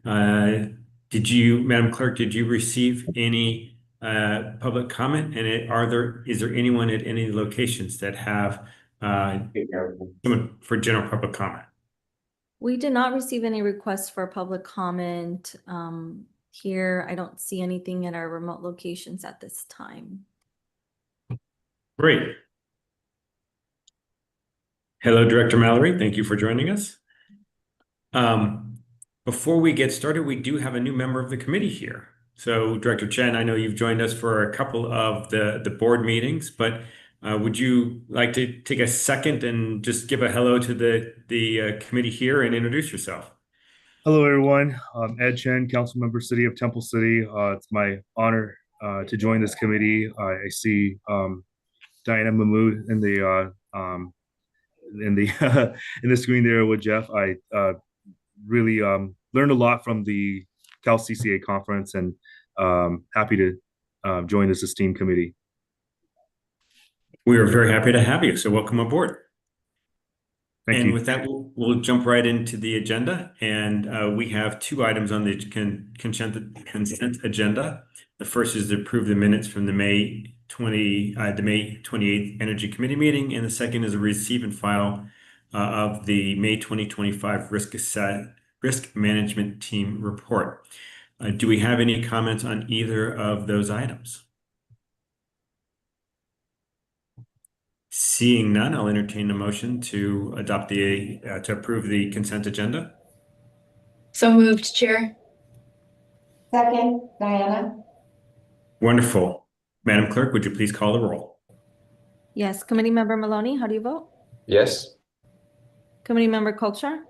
Uh, Madam Clerk, did you receive any public comment? And is there anyone at any locations that have someone for general public comment? We did not receive any requests for public comment. Here, I don't see anything at our remote locations at this time. Great. Hello, Director Mallory. Thank you for joining us. Before we get started, we do have a new member of the committee here. So, Director Chen, I know you've joined us for a couple of the board meetings, but would you like to take a second and just give a hello to the committee here and introduce yourself? Hello, everyone. I'm Ed Chen, Council Member, City of Temple City. It's my honor to join this committee. I see Diana Mahmood in the in the screen there with Jeff. I really learned a lot from the Cal CCA conference, and happy to join this esteemed committee. We are very happy to have you. So, welcome aboard. Thank you. With that, we'll jump right into the agenda. And we have two items on the consent agenda. The first is to approve the minutes from the May 28th Energy Committee meeting. And the second is a receive and file of the May 2025 Risk Management Team report. Do we have any comments on either of those items? Seeing none, I'll entertain a motion to to approve the consent agenda. So moved, Chair. Second, Diana. Wonderful. Madam Clerk, would you please call the roll? Yes, Committee Member Maloney, how do you vote? Yes. Committee Member Culture?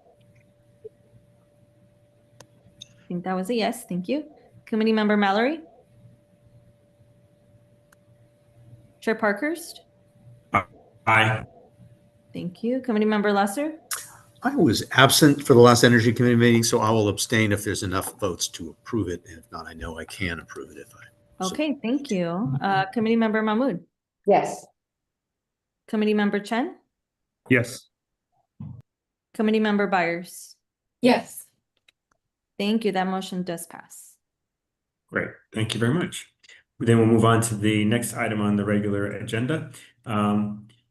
I think that was a yes, thank you. Committee Member Mallory? Chair Parkhurst? Aye. Thank you. Committee Member Lesser? I was absent for the last Energy Committee meeting, so I will abstain if there's enough votes to approve it. And if not, I know I can approve it if I. Okay, thank you. Committee Member Mahmood? Yes. Committee Member Chen? Yes. Committee Member Byers? Yes. Thank you. That motion does pass. Great. Thank you very much. Then we'll move on to the next item on the regular agenda.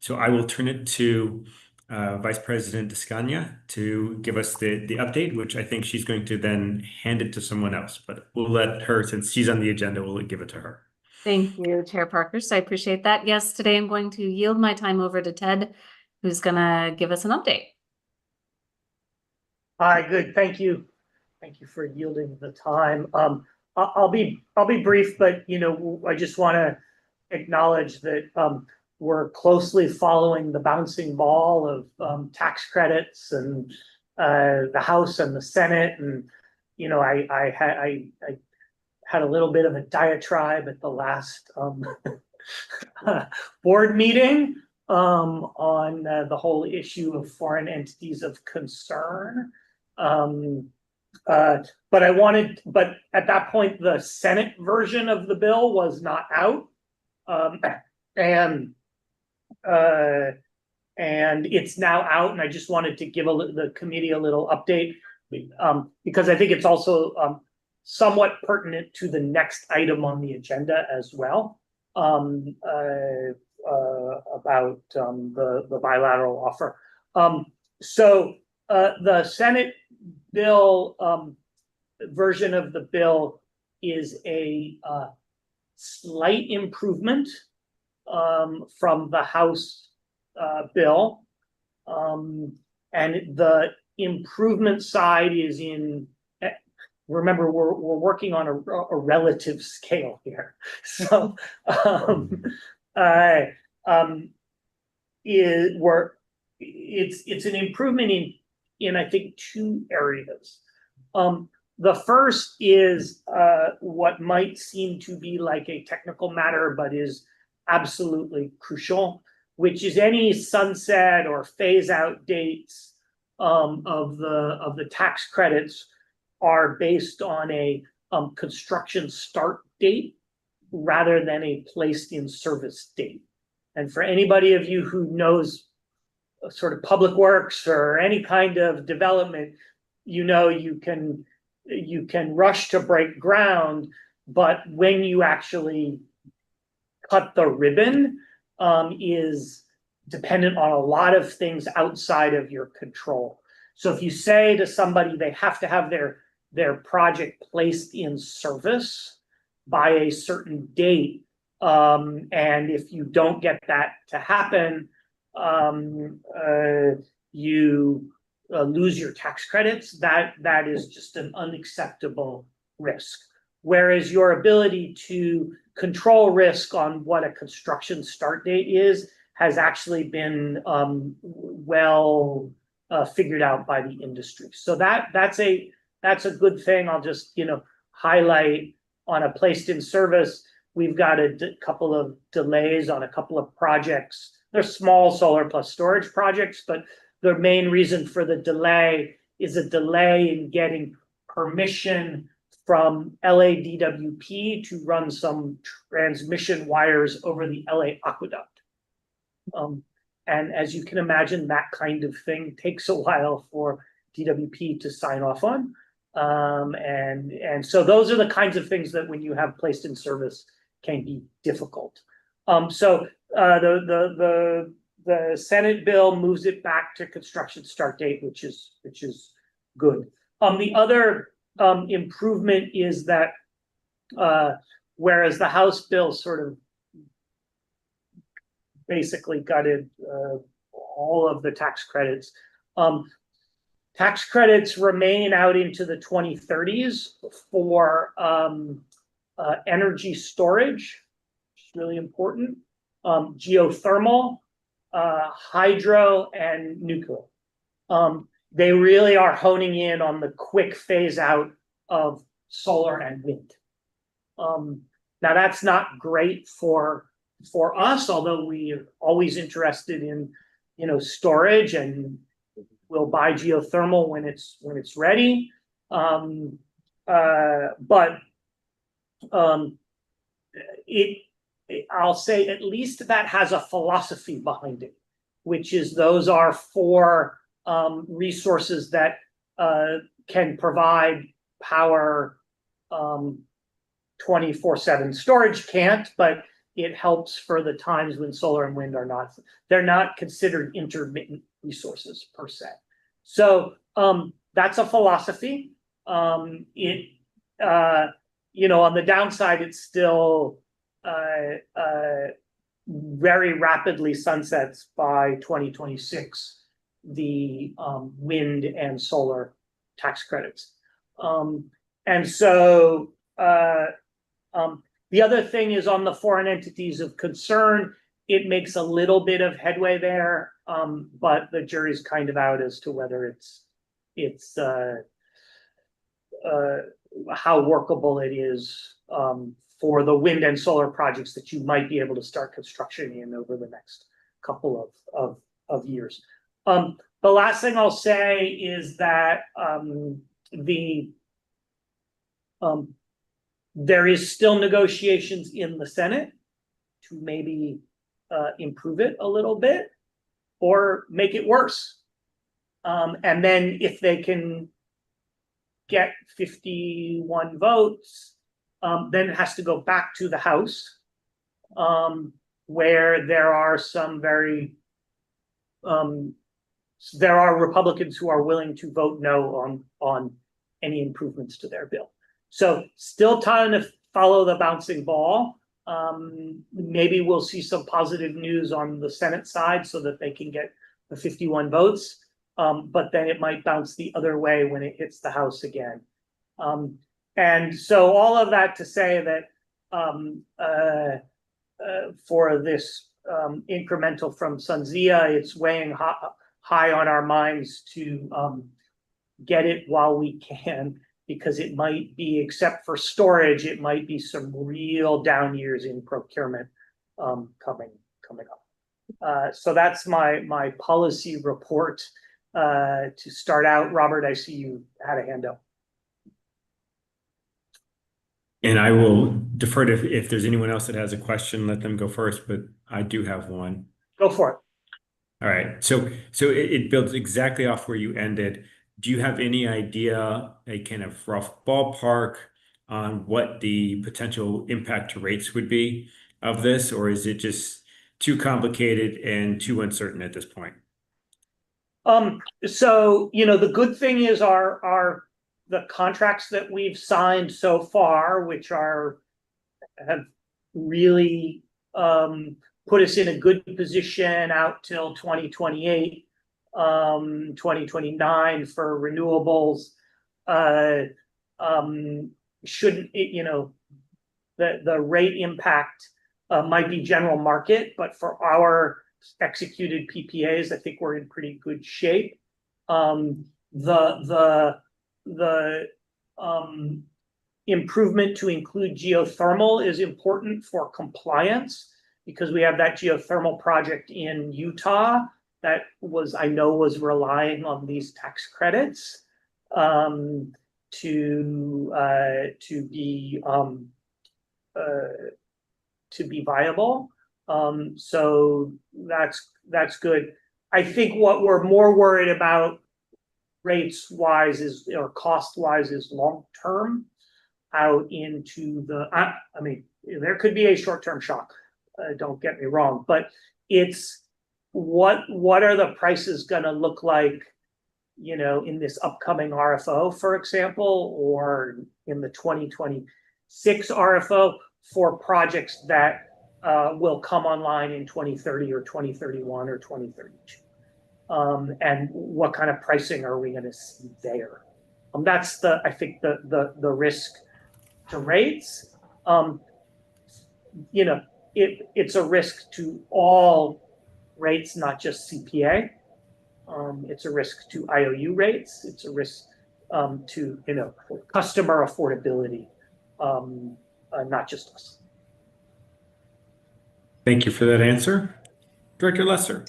So I will turn it to Vice President Descania to give us the update, which I think she's going to then hand it to someone else. But we'll let her, since she's on the agenda, we'll give it to her. Thank you, Chair Parkhurst. I appreciate that. Yes, today I'm going to yield my time over to Ted, who's going to give us an update. Hi, good. Thank you. Thank you for yielding the time. I'll be brief, but I just want to acknowledge that we're closely following the bouncing ball of tax credits and the House and the Senate, and I had a little bit of a diatribe at the last board meeting on the whole issue of foreign entities of concern. But at that point, the Senate version of the bill was not out, and it's now out. And I just wanted to give the committee a little update because I think it's also somewhat pertinent to the next item on the agenda as well, about the bilateral offer. So the Senate bill version of the bill is a slight improvement from the House bill, and the improvement side is in. Remember, we're working on a relative scale here, so it's an improvement in I think two areas. The first is what might seem to be like a technical matter, but is absolutely crucial, which is any sunset or phase out dates of the tax credits are based on a construction start date rather than a placed in service date. And for anybody of you who knows sort of public works or any kind of development, you can you can rush to break ground, but when you actually cut the ribbon, is dependent on a lot of things outside of your control. So if you say to somebody they have to have their project placed in service by a certain date, and if you don't get that to happen, you lose your tax credits. That is just an unacceptable risk. Whereas your ability to control risk on what a construction start date is has actually been well figured out by the industry. So that's a good thing. I'll just highlight on a placed in service. We've got a couple of delays on a couple of projects. They're small solar plus storage projects, but the main reason for the delay is a delay in getting permission from LADWP to run some transmission wires over the LA aqueduct. And as you can imagine, that kind of thing takes a while for DWP to sign off on. And so those are the kinds of things that when you have placed in service can be difficult. So the Senate bill moves it back to construction start date, which is good. The other improvement is that whereas the House bill sort of basically gutted all of the tax credits, tax credits remain out into the 2030s for energy storage, which is really important, geothermal, hydro, and nuclear. They really are honing in on the quick phase out of solar and wind. Now that's not great for us, although we are always interested in storage, and we'll buy geothermal when it's ready. I'll say at least that has a philosophy behind it, which is those are for resources that can provide power 24/7. Storage can't, but it helps for the times when solar and wind are not. They're not considered intermittent resources per se. So that's a philosophy. On the downside, it's still very rapidly sunsets by 2026 the wind and solar tax credits. And so the other thing is on the foreign entities of concern, it makes a little bit of headway there, but the jury's kind of out as to whether it's how workable it is for the wind and solar projects that you might be able to start construction in over the next couple of years. The last thing I'll say is that there is still negotiations in the Senate to maybe improve it a little bit or make it worse. And then if they can get 51 votes, then it has to go back to the House, where there are some there are Republicans who are willing to vote no on any improvements to their bill. So still trying to follow the bouncing ball. Maybe we'll see some positive news on the Senate side so that they can get the 51 votes, but then it might bounce the other way when it hits the House again. And so all of that to say that for this incremental from SunZia, it's weighing high on our minds to get it while we can, because it might be, except for storage, it might be some real down years in procurement coming up. So that's my policy report to start out. Robert, I see you had a hand up. And I will defer to if there's anyone else that has a question, let them go first, but I do have one. Go for it. All right. So it builds exactly off where you ended. do you have any idea, a kind of rough ballpark on what the potential impact to rates would be of this, or is it just too complicated and too uncertain at this point? So, the good thing is the contracts that we've signed so far, which have really put us in a good position out till 2028, 2029 for renewables. Shouldn't it, the rate impact might be general market, but for our executed PPAs, I think we're in pretty good shape. The improvement to include geothermal is important for compliance because we have that geothermal project in Utah that I know was relying on these tax credits to be viable. So that's good. I think what we're more worried about rates wise or cost wise is long term out into I mean, there could be a short term shock. Don't get me wrong, but it's what are the prices going to look like, in this upcoming RFO, for example, or in the 2026 RFO for projects that will come online in 2030 or 2031 or 2032. And what kind of pricing are we going to see there? That's I think the risk to rates. It's a risk to all rates, not just CPA. It's a risk to IOU rates. It's a risk to customer affordability, not just us. Thank you for that answer. Director Lesser.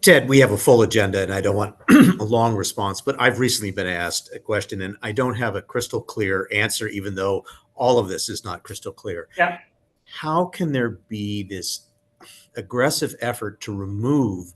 Ted, we have a full agenda and I don't want a long response, but I've recently been asked a question and I don't have a crystal clear answer, even though all of this is not crystal clear. Yeah. How can there be this aggressive effort to remove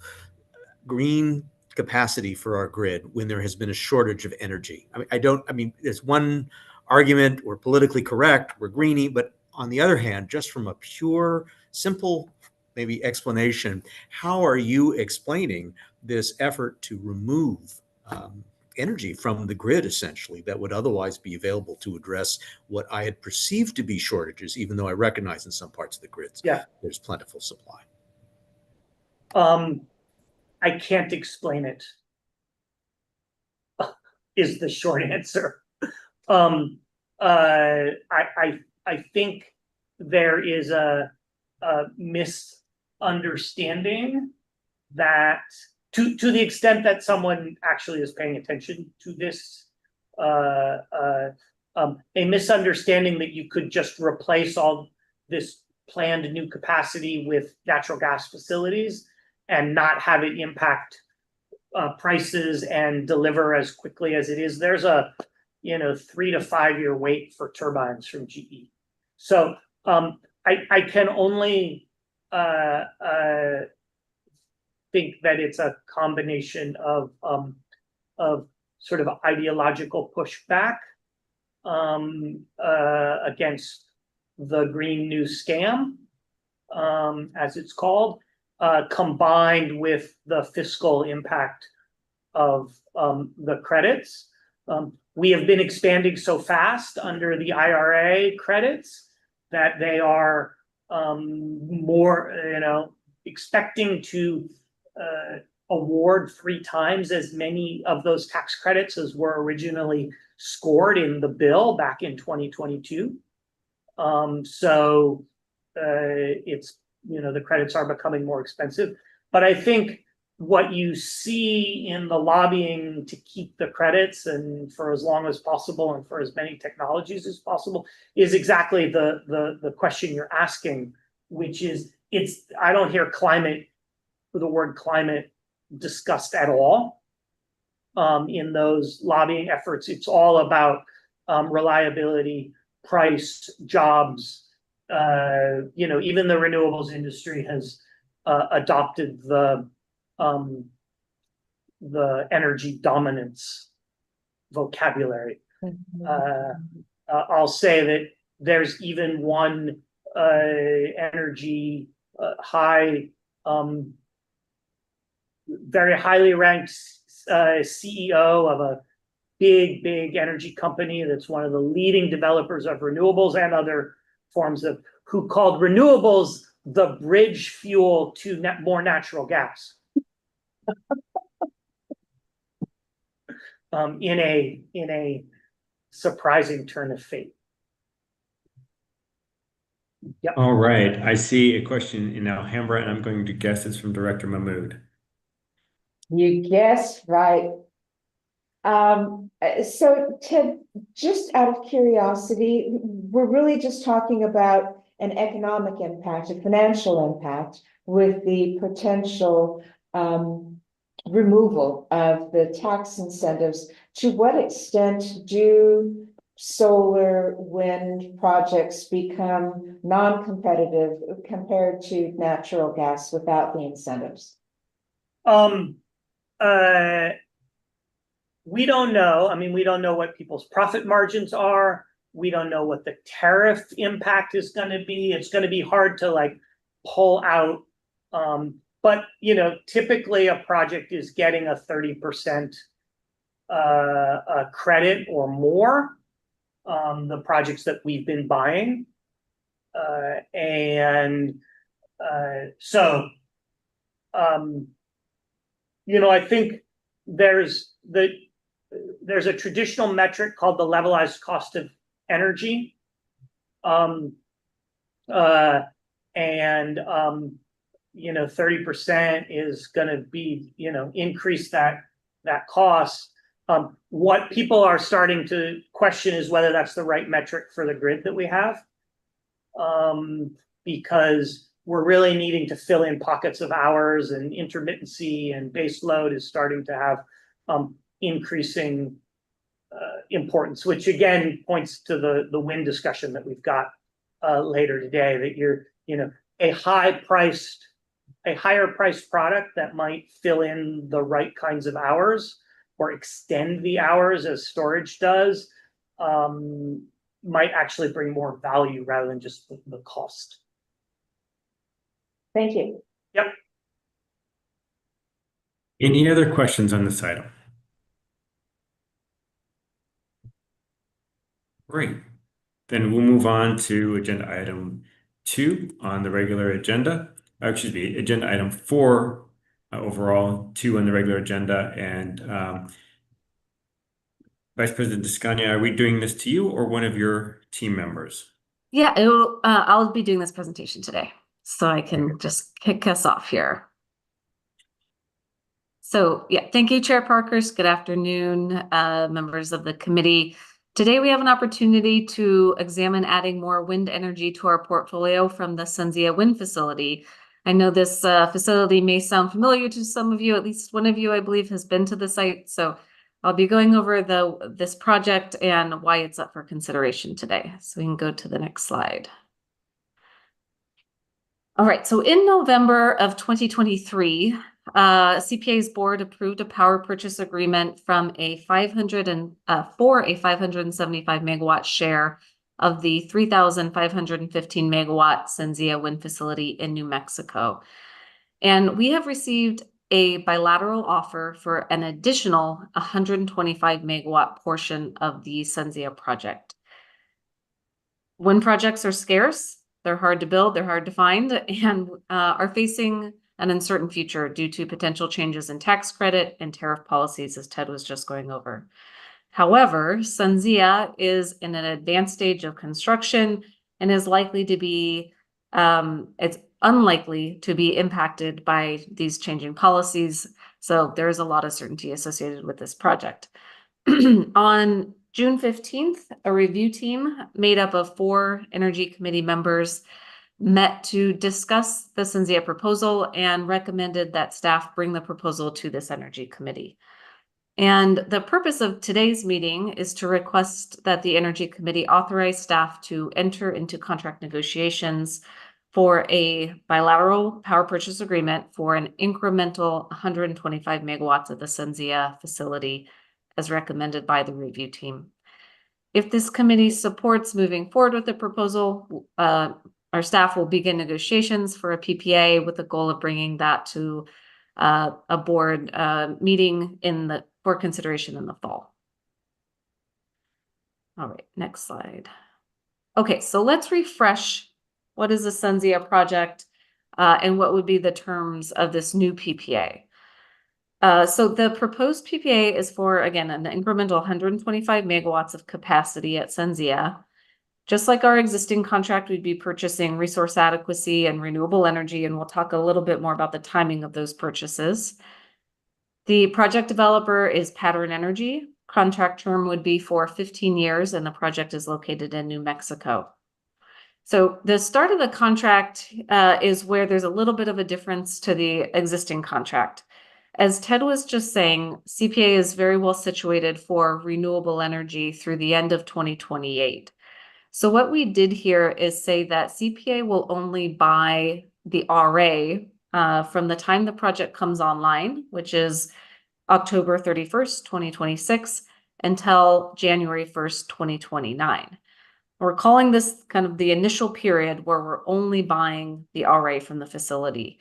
green capacity for our grid when there has been a shortage of energy? I mean, there's one argument, we're politically correct, we're greeny, but on the other hand, just from a pure, simple, maybe explanation, how are you explaining this effort to remove energy from the grid, essentially, that would otherwise be available to address what I had perceived to be shortages, even though I recognize in some parts of the grids, there's plentiful supply? I can't explain it, is the short answer. I think there is a misunderstanding that to the extent that someone actually is paying attention to this, a misunderstanding that you could just replace all this planned new capacity with natural gas facilities and not have it impact prices and deliver as quickly as it is. There's a 3 to 5 year wait for turbines from GE. So I can only think that it's a combination of sort of ideological pushback against the Green New Scam, as it's called, combined with the fiscal impact of the credits. We have been expanding so fast under the IRA credits that they are more, expecting to award 3 times as many of those tax credits as were originally scored in the bill back in 2022. So it's, the credits are becoming more expensive. But I think what you see in the lobbying to keep the credits and for as long as possible and for as many technologies as possible is exactly the question you're asking, which is I don't hear the word climate discussed at all in those lobbying efforts. It's all about reliability, price, jobs. Even the renewables industry has adopted the the energy dominance vocabulary. I'll say that there's even one energy high, very highly ranked CEO of a big energy company that's one of the leading developers of renewables and other forms of, who called renewables the bridge fuel to more natural gas. In a surprising turn of fate. Yep. All right, I see a question in Alhambra, and I'm going to guess it's from Director Mahmood. You guessed right. So Ted, just out of curiosity, we're really just talking about an economic impact, a financial impact with the potential removal of the tax incentives. To what extent do solar, wind projects become non-competitive compared to natural gas without the incentives? We don't know. I mean, we don't know what people's profit margins are. We don't know what the tariff impact is going to be. It's going to be hard to like pull out. But you know, typically a project is getting a 30% credit or more. The projects that we've been buying, so you know, I think there's a traditional metric called the levelized cost of energy, you know, 30% is going to be, you know, increase that cost. What people are starting to question is whether that's the right metric for the grid that we have, because we're really needing to fill in pockets of hours, and intermittency and base load is starting to have increasing importance, which again points to the wind discussion that we've got later today, that you're, you know, a higher priced product that might fill in the right kinds of hours or extend the hours as storage does, might actually bring more value rather than just the cost. Thank you. Yep. Any other questions on this item? Great. Then we'll move on to agenda item 2 on the regular agenda. Excuse me, agenda item 4 overall, 2 on the regular agenda. And Vice President Descania, are we doing this to you or one of your team members? Yeah, I'll be doing this presentation today, so I can just kick us off here. So yeah, thank you, Chair Parkhurst. Good afternoon, members of the committee. Today we have an opportunity to examine adding more wind energy to our portfolio from the SunZia wind facility. I know this facility may sound familiar to some of you. At least one of you, I believe, has been to the site. So I'll be going over this project and why it's up for consideration today. So we can go to the next slide. All right, so in November of 2023, CPA's board approved a power purchase agreement for a 575 megawatt share of the 3,515 megawatt SunZia wind facility in New Mexico. And we have received a bilateral offer for an additional 125 megawatt portion of the SunZia project. Wind projects are scarce, they're hard to build, they're hard to find, and are facing an uncertain future due to potential changes in tax credit and tariff policies, as Ted was just going over. However, SunZia is in an advanced stage of construction and is likely to be, it's unlikely to be impacted by these changing policies. So there is a lot of certainty associated with this project. On June 15th, a review team made up of 4 Energy Committee members met to discuss the SunZia proposal and recommended that staff bring the proposal to this Energy Committee. And the purpose of today's meeting is to request that the Energy Committee authorize staff to enter into contract negotiations for a bilateral power purchase agreement for an incremental 125 megawatts at the SunZia facility as recommended by the review team. If this committee supports moving forward with the proposal, our staff will begin negotiations for a PPA with the goal of bringing that to a board meeting for consideration in the fall. All right, next slide. Okay, so let's refresh what is the SunZia project and what would be the terms of this new PPA. So the proposed PPA is for, again, an incremental 125 megawatts of capacity at SunZia. Just like our existing contract, we'd be purchasing resource adequacy and renewable energy, and we'll talk a little bit more about the timing of those purchases. The project developer is Pattern Energy. Contract term would be for 15 years, and the project is located in New Mexico. So the start of the contract is where there's a little bit of a difference to the existing contract. As Ted was just saying, CPA is very well situated for renewable energy through the end of 2028. So what we did here is say that CPA will only buy the RA from the time the project comes online, which is October 31st, 2026, until January 1st, 2029. We're calling this kind of the initial period where we're only buying the RA from the facility.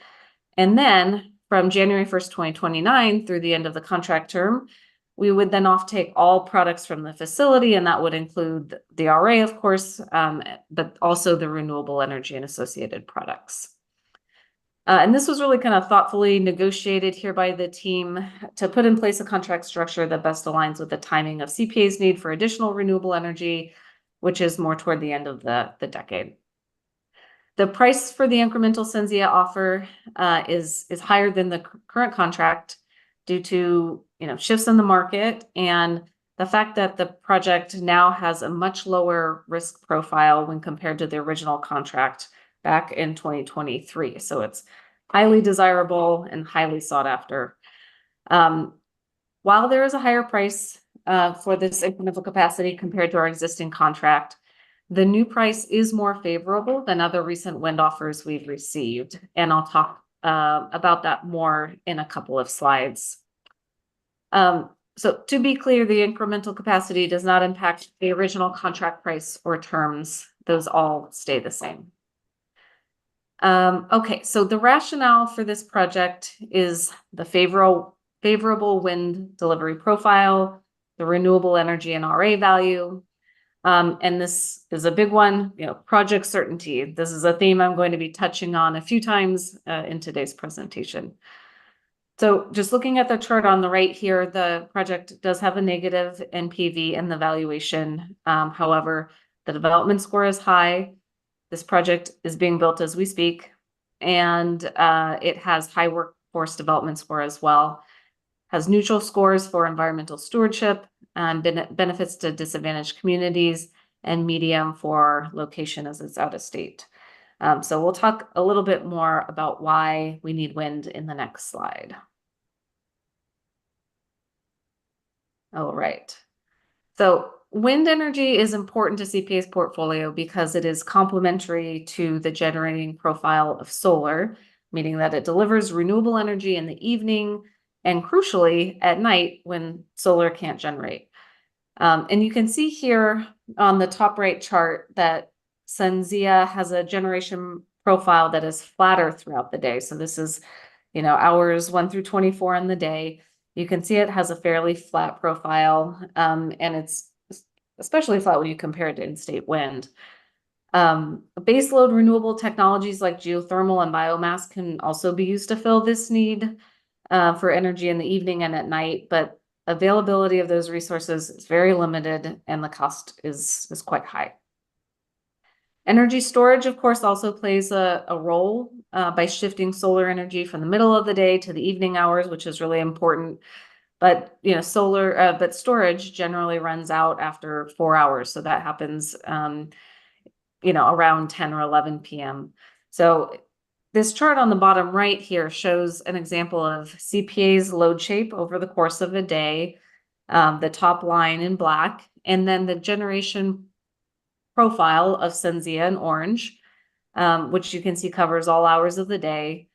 And then from January 1st, 2029 through the end of the contract term, we would then offtake all products from the facility, and that would include the RA, of course, but also the renewable energy and associated products. And this was really kind of thoughtfully negotiated here by the team to put in place a contract structure that best aligns with the timing of CPA's need for additional renewable energy, which is more toward the end of the decade. The price for the incremental SunZia offer is higher than the current contract due to shifts in the market and the fact that the project now has a much lower risk profile when compared to the original contract back in 2023. So it's highly desirable and highly sought after. While there is a higher price for this incremental capacity compared to our existing contract, the new price is more favorable than other recent wind offers we've received. And I'll talk about that more in a couple of slides. So to be clear, the incremental capacity does not impact the original contract price or terms. Those all stay the same. Okay, so the rationale for this project is the favorable wind delivery profile, the renewable energy and RA value. And this is a big one, project certainty. This is a theme I'm going to be touching on a few times in today's presentation. So just looking at the chart on the right here, the project does have a negative NPV in the valuation. However, the development score is high. This project is being built as we speak, and it has high workforce development score as well. Has neutral scores for environmental stewardship and benefits to disadvantaged communities, and medium for location as it's out of state. So we'll talk a little bit more about why we need wind in the next slide. All right. So wind energy is important to CPA's portfolio because it is complementary to the generating profile of solar, meaning that it delivers renewable energy in the evening and crucially at night when solar can't generate. And you can see here on the top right chart that SunZia has a generation profile that is flatter throughout the day. So this is, hours 1 through 24 in the day. You can see it has a fairly flat profile, and it's especially flat when you compare it to in-state wind. Baseload renewable technologies like geothermal and biomass can also be used to fill this need for energy in the evening and at night, but availability of those resources is very limited and the cost is quite high. Energy storage, of course, also plays a role by shifting solar energy from the middle of the day to the evening hours, which is really important. But but storage generally runs out after 4 hours, so that happens, around 10 or 11 p.m. So this chart on the bottom right here shows an example of CPA's load shape over the course of a day, the top line in black, and then the generation profile of SunZia in orange. which you can see covers all hours of the day.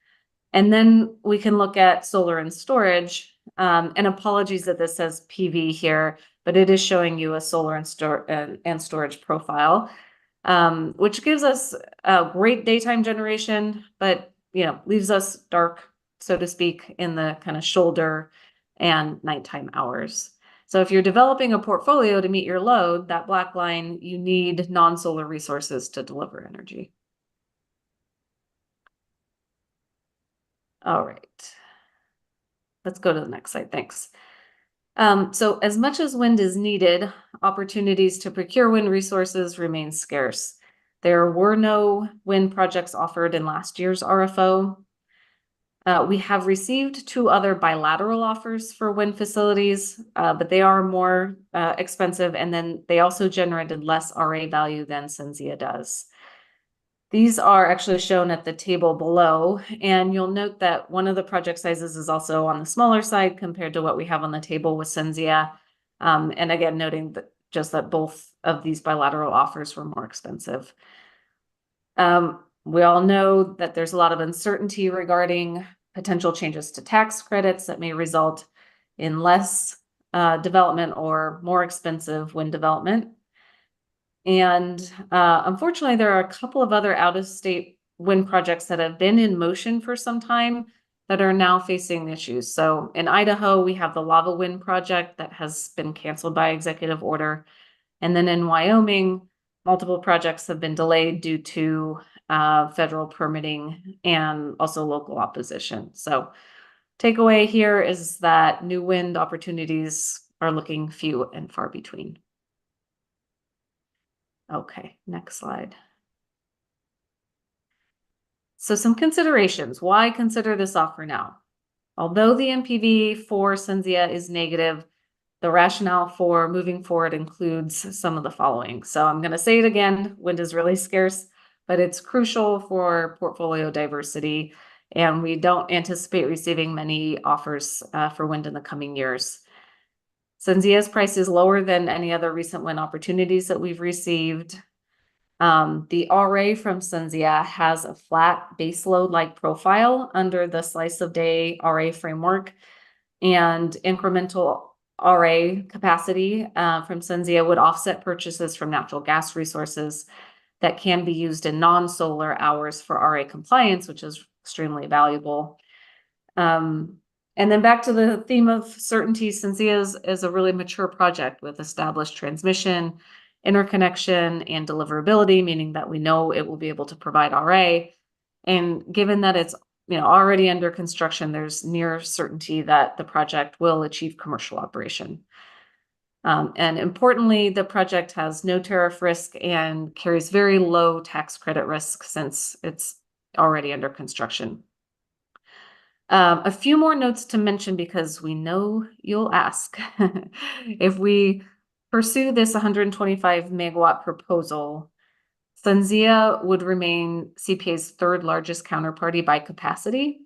And then we can look at solar and storage. And apologies that this says PV here, but it is showing you a solar and storage profile, which gives us a great daytime generation, but leaves us dark, so to speak, in the kind of shoulder and nighttime hours. So if you're developing a portfolio to meet your load, that black line, you need non-solar resources to deliver energy. All right. Let's go to the next slide. Thanks. So as much as wind is needed, opportunities to procure wind resources remain scarce. There were no wind projects offered in last year's RFO. We have received 2 other bilateral offers for wind facilities, but they are more expensive, and then they also generated less RA value than SunZia does. These are actually shown at the table below, and you'll note that one of the project sizes is also on the smaller side compared to what we have on the table with SunZia. And again, noting that just that both of these bilateral offers were more expensive. We all know that there's a lot of uncertainty regarding potential changes to tax credits that may result in less development or more expensive wind development. And unfortunately, there are a couple of other out-of-state wind projects that have been in motion for some time that are now facing issues. So in Idaho, we have the Lava Wind project that has been canceled by executive order. And then in Wyoming, multiple projects have been delayed due to federal permitting and also local opposition. So takeaway here is that new wind opportunities are looking few and far between. Okay, next slide. So some considerations. Why consider this offer now? Although the NPV for SunZia is negative, the rationale for moving forward includes some of the following. So I'm going to say it again, wind is really scarce, but it's crucial for portfolio diversity, and we don't anticipate receiving many offers for wind in the coming years. SunZia's price is lower than any other recent wind opportunities that we've received. The RA from SunZia has a flat baseload-like profile under the slice of day RA framework, and incremental RA capacity from SunZia would offset purchases from natural gas resources that can be used in non-solar hours for RA compliance, which is extremely valuable. And then back to the theme of certainty, SunZia is a really mature project with established transmission, interconnection, and deliverability, meaning that we know it will be able to provide RA. And given that it's already under construction, there's near certainty that the project will achieve commercial operation. And importantly, the project has no tariff risk and carries very low tax credit risk since it's already under construction. A few more notes to mention because we know you'll ask. If we pursue this 125 megawatt proposal, SunZia would remain CPA's 3rd largest counterparty by capacity,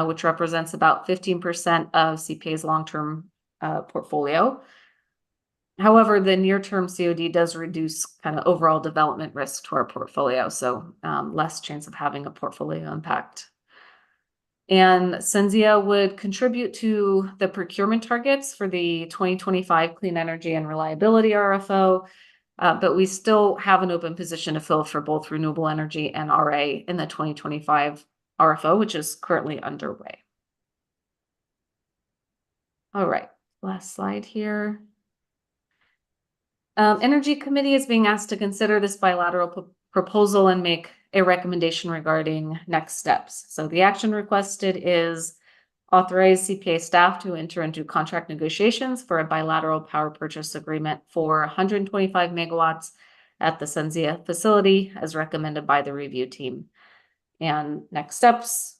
which represents about 15% of CPA's long-term portfolio. However, the near-term COD does reduce kind of overall development risk to our portfolio, so less chance of having a portfolio impact. And SunZia would contribute to the procurement targets for the 2025 Clean Energy and Reliability RFO, but we still have an open position to fill for both renewable energy and RA in the 2025 RFO, which is currently underway. All right, last slide here. Energy Committee is being asked to consider this bilateral proposal and make a recommendation regarding next steps. So the action requested is authorize CPA staff to enter into contract negotiations for a bilateral power purchase agreement for 125 megawatts at the SunZia facility as recommended by the review team. And next steps,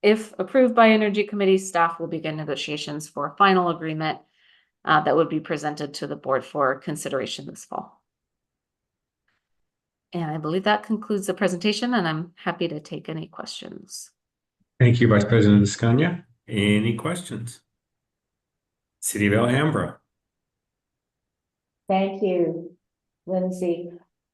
if approved by Energy Committee, staff will begin negotiations for a final agreement that would be presented to the board for consideration this fall. And I believe that concludes the presentation, and I'm happy to take any questions. Thank you, Vice President Escania. Any questions? City of Alhambra. Thank you, Lindsay.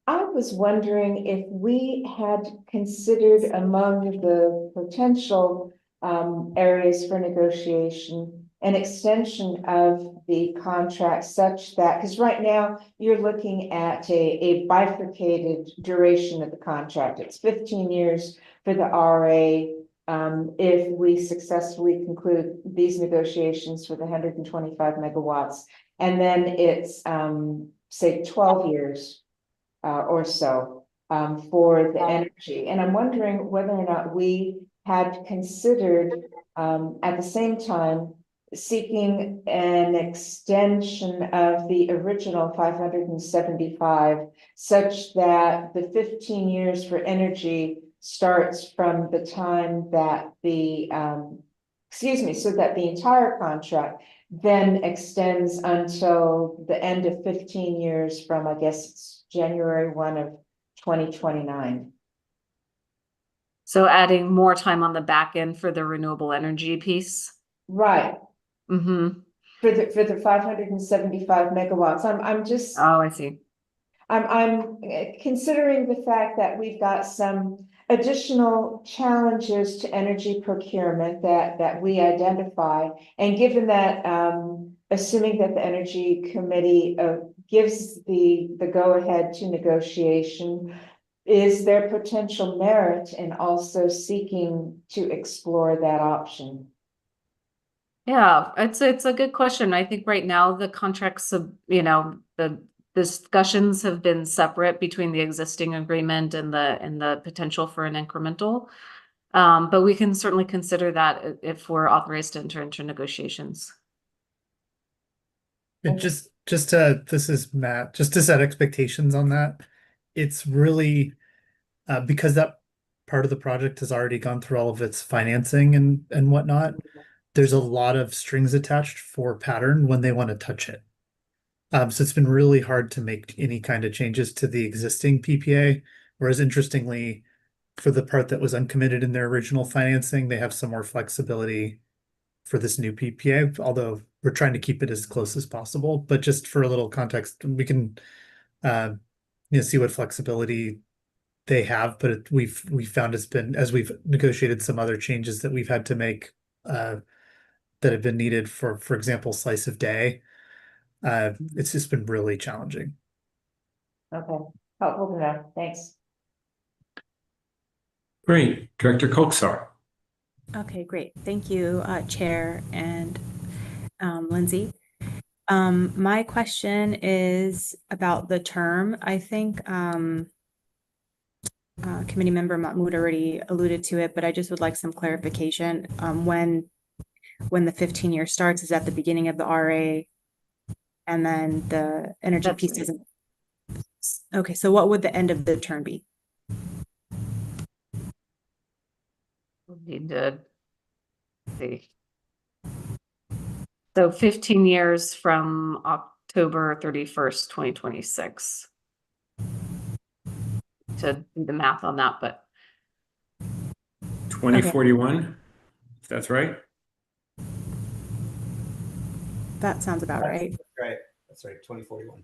I was wondering if we had considered among the potential areas for negotiation, an extension of the contract such that, because right now you're looking at a bifurcated duration of the contract. It's 15 years for the RA. If we successfully conclude these negotiations for the 125 megawatts, and then it's say 12 years or so for the energy. And I'm wondering whether or not we had considered at the same time seeking an extension of the original 575 such that the 15 years for energy starts from the time that the so that the entire contract then extends until the end of 15 years from, I guess it's January 1 of 2029. So adding more time on the back end for the renewable energy piece. Right. Mm-hmm. For the 575 megawatts. I'm just Oh, I see. I'm considering the fact that we've got some additional challenges to energy procurement that we identify. And given that, assuming that the Energy Committee gives the go-ahead to negotiation, is there potential merit in also seeking to explore that option? Yeah, it's a good question. I think right now the contracts of, the discussions have been separate between the existing agreement and the potential for an incremental. But we can certainly consider that if we're authorized to enter into negotiations. And this is Matt, just to set expectations on that. It's really because that part of the project has already gone through all of its financing and whatnot. There's a lot of strings attached for Pattern when they want to touch it. So it's been really hard to make any kind of changes to the existing PPA. Whereas interestingly, for the part that was uncommitted in their original financing, they have some more flexibility for this new PPA, although we're trying to keep it as close as possible. But just for a little context, we can see what flexibility they have, but we've found it's been, as we've negotiated some other changes that we've had to make that have been needed for example, slice of day. It's just been really challenging. Okay, helpful to know. Thanks. Great. Director Kolksar. Okay, great. Thank you, Chair and Lindsay. My question is about the term. I think Committee Member Mahmoud already alluded to it, but I just would like some clarification. When the 15-year starts, is at the beginning of the RA, and then the energy piece doesn't. Okay, so what would the end of the term be? Need to see. So 15 years from October 31st, 2026. To do the math on that, but 2041, if that's right. That sounds about right. Right. That's right. 2041.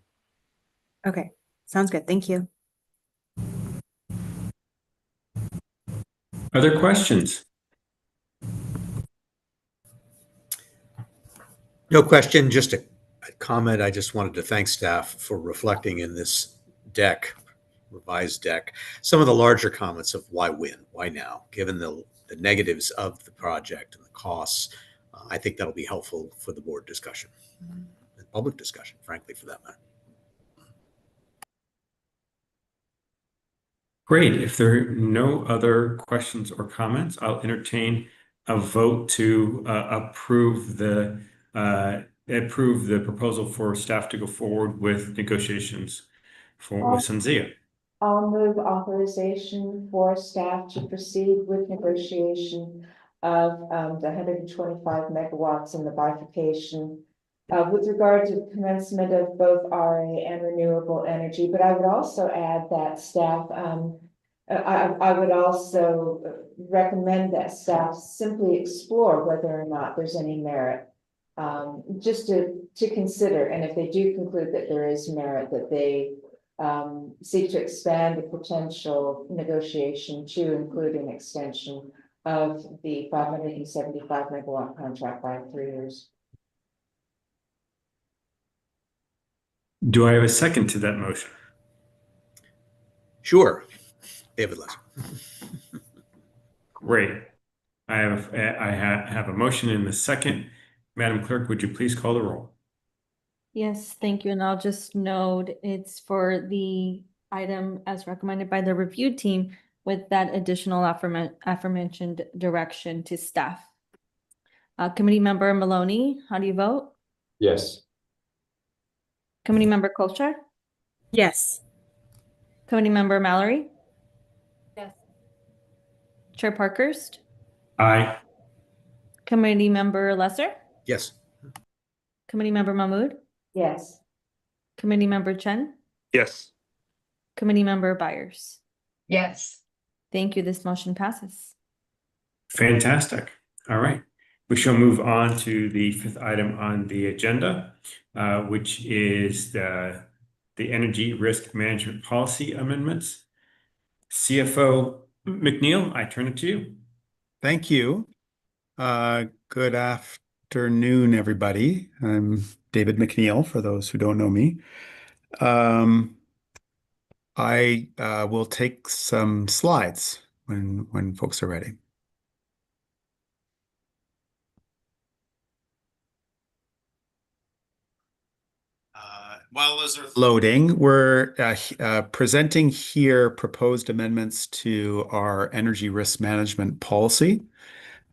Okay, sounds good. Thank you. Other questions? No question, just a comment. I just wanted to thank staff for reflecting in this revised deck, some of the larger comments of why now, given the negatives of the project and the costs. I think that'll be helpful for the board discussion and public discussion, frankly, for that matter. Great. If there are no other questions or comments, I'll entertain a vote to approve the proposal for staff to go forward with negotiations with SunZia. I'll move authorization for staff to proceed with negotiation of the 125 megawatts and the bifurcation with regard to the commencement of both RA and renewable energy. But I would also add that staff, I would also recommend that staff simply explore whether or not there's any merit, just to consider. And if they do conclude that there is merit, that they seek to expand the potential negotiation to include an extension of the 575 megawatt contract by 3 years. Do I have a second to that motion? Sure. David Lesser. Great. I have a motion in the second. Madam Clerk, would you please call the roll? Yes, thank you. And I'll just note it's for the item as recommended by the review team with that additional aforementioned direction to staff. Committee member Maloney, how do you vote? Yes. Committee member Kolchak? Yes. Committee member Mallory? Yes. Chair Parkhurst? Aye. Committee member Lesser? Yes. Committee member Mahmood? Yes. Committee member Chen? Yes. Committee member Byers? Yes. Thank you. This motion passes. Fantastic. All right. We shall move on to the fifth item on the agenda, which is the Energy Risk Management Policy Amendments. CFO McNeil, I turn it to you. Thank you. Good afternoon, everybody. I'm David McNeil, for those who don't know me. I will take some slides when folks are ready. While those are loading, we're presenting here proposed amendments to our energy risk management policy.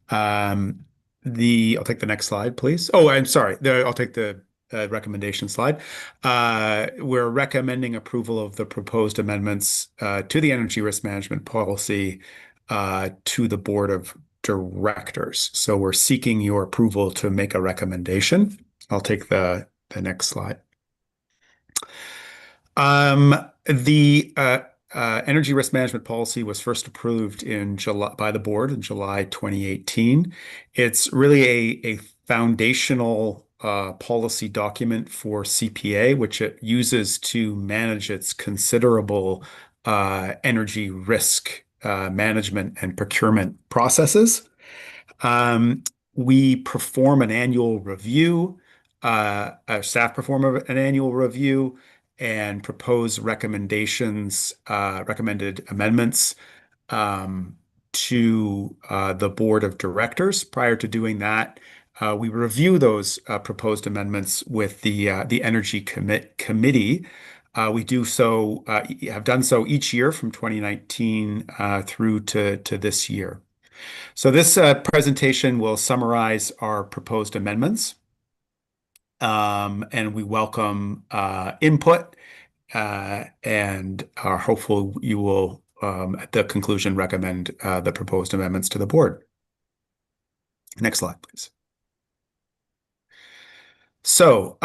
I'll take the next slide, please. Oh, I'm sorry. I'll take the recommendation slide. We're recommending approval of the proposed amendments to the energy risk management policy to the board of directors. So we're seeking your approval to make a recommendation. I'll take the next slide. The energy risk management policy was first approved in July by the board in July 2018. It's really a foundational policy document for CPA, which it uses to manage its considerable energy risk management and procurement processes. We perform an annual review. Our staff perform an annual review and propose recommendations, recommended amendments to the board of directors. Prior to doing that, we review those proposed amendments with the Energy Committee. We do so, have done so each year from 2019 through to this year. So this presentation will summarize our proposed amendments. And we welcome input and are hopeful you will, at the conclusion, recommend the proposed amendments to the board. Next slide, please. So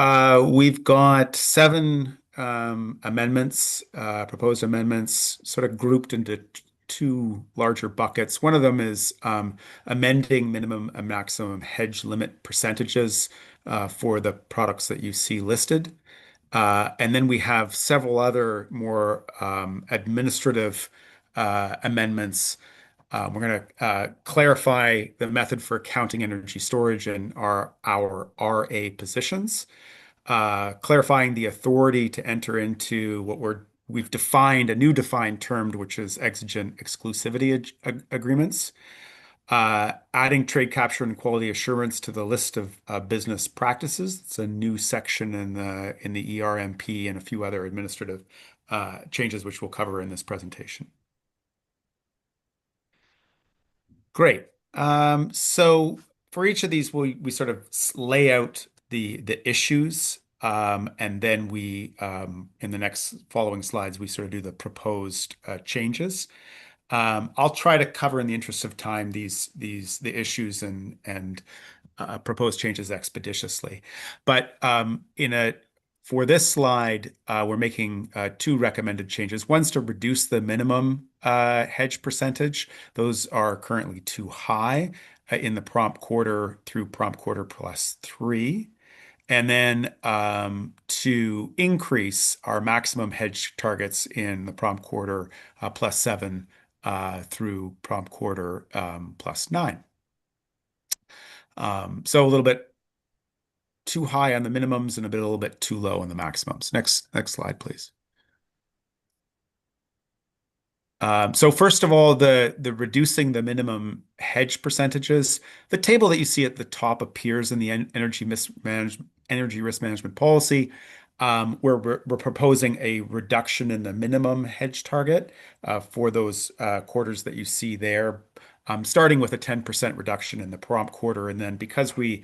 we've got 7 amendments, proposed amendments, sort of grouped into 2 larger buckets. One of them is amending minimum and maximum hedge limit percentages for the products that you see listed. And then we have several other more administrative amendments. We're going to clarify the method for counting energy storage and our RA positions, clarifying the authority to enter into what we've defined a new defined term, which is exigent exclusivity agreements. Adding trade capture and quality assurance to the list of business practices. It's a new section in the ERMP and a few other administrative changes, which we'll cover in this presentation. Great. So for each of these, we sort of lay out the issues, and then we in the next following slides, we sort of do the proposed changes. I'll try to cover, in the interest of time, the issues and proposed changes expeditiously. But for this slide, we're making 2 recommended changes. One's to reduce the minimum hedge percentage. Those are currently too high in the prompt quarter through prompt quarter plus 3. and then to increase our maximum hedge targets in the prompt quarter +7 through prompt quarter +9. So a little bit too high on the minimums and a little bit too low on the maximums. Next slide, please. So first of all, the reducing the minimum hedge percentages. The table that you see at the top appears in the energy risk management policy, where we're proposing a reduction in the minimum hedge target for those quarters that you see there, starting with a 10% reduction in the prompt quarter, and then because we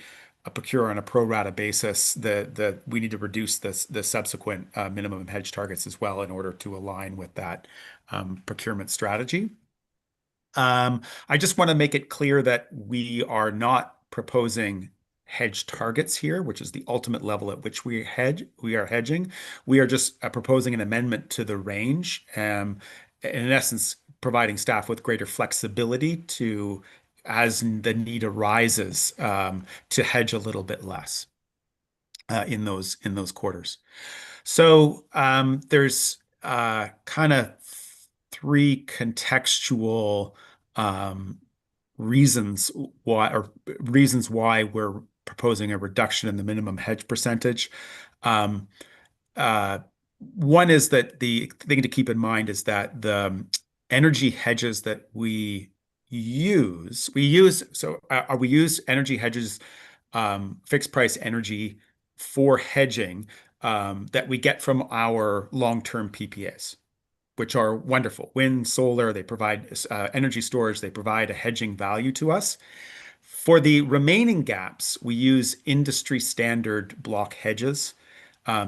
procure on a pro rata basis, we need to reduce the subsequent minimum hedge targets as well in order to align with that procurement strategy. I just want to make it clear that we are not proposing hedge targets here, which is the ultimate level at which we are hedging. We are just proposing an amendment to the range, in essence, providing staff with greater flexibility to, as the need arises, to hedge a little bit less in those quarters. So there's kind of three contextual reasons why we're proposing a reduction in the minimum hedge percentage. One is that the thing to keep in mind is that the energy hedges that we use energy hedges, fixed price energy for hedging that we get from our long-term PPAs, which are wonderful. Wind, solar, they provide energy storage, they provide a hedging value to us. For the remaining gaps, we use industry standard block hedges.